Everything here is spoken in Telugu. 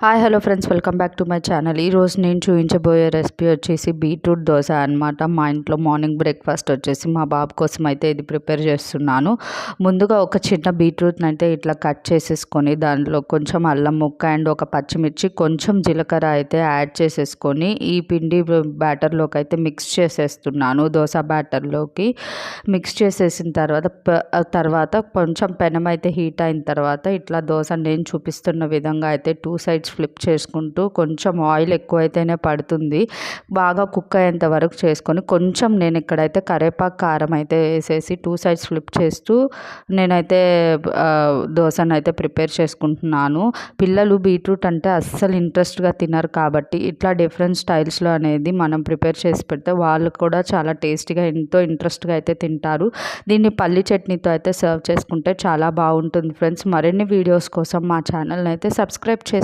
Hi hello friends, welcome back to my channel. ఈరోజు నేను చూపించబోయే రెసిపీ వచ్చేసి బీట్రూట్ దోశ అనమాట. మా ఇంట్లో మార్నింగ్ బ్రేక్ఫాస్ట్ వచ్చేసి మా బాబు కోసం అయితే ఇది ప్రిపేర్ చేస్తున్నాను. ముందుగా ఒక చిన్న బీట్రూట్ని అయితే ఇట్లా కట్ చేసేసుకొని దాంట్లో కొంచెం అల్లం ముక్క అండ్ ఒక పచ్చిమిర్చి కొంచెం జీలకర్ర అయితే యాడ్ చేసేసుకొని ఈ పిండి బ్యాటర్లోకి అయితే మిక్స్ చేసేస్తున్నాను. దోశ బ్యాటర్లోకి మిక్స్ చేసేసిన తర్వాత కొంచెం పెనం అయితే హీట్ అయిన తర్వాత ఇట్లా దోశ నేను చూపిస్తున్న విధంగా అయితే 2 సైడ్స్ ఫ్లిప్ చేసుకుంటూ కొంచెం ఆయిల్ ఎక్కువైతేనే పడుతుంది. బాగా కుక్ అయ్యేంత వరకు చేసుకొని కొంచెం నేను ఇక్కడైతే కరివేపాకు కారం అయితే వేసేసి 2 సైడ్స్ ఫ్లిప్ చేస్తూ నేనైతే దోశను అయితే ప్రిపేర్ చేసుకుంటున్నాను. పిల్లలు బీట్రూట్ అంటే అస్సలు ఇంట్రెస్ట్గా తినరు కాబట్టి ఇట్లా డిఫరెంట్ స్టైల్స్లో అనేది మనం ప్రిపేర్ చేసి పెడితే వాళ్ళు కూడా చాలా టేస్టీగా ఎంతో ఇంట్రెస్ట్గా అయితే తింటారు. దీన్ని పల్లి చట్నీతో అయితే సర్వ్ చేసుకుంటే చాలా బాగుంటుంది ఫ్రెండ్స్. మరిన్ని వీడియోస్ కోసం మా ఛానల్ని అయితే సబ్స్క్రైబ్ చేసి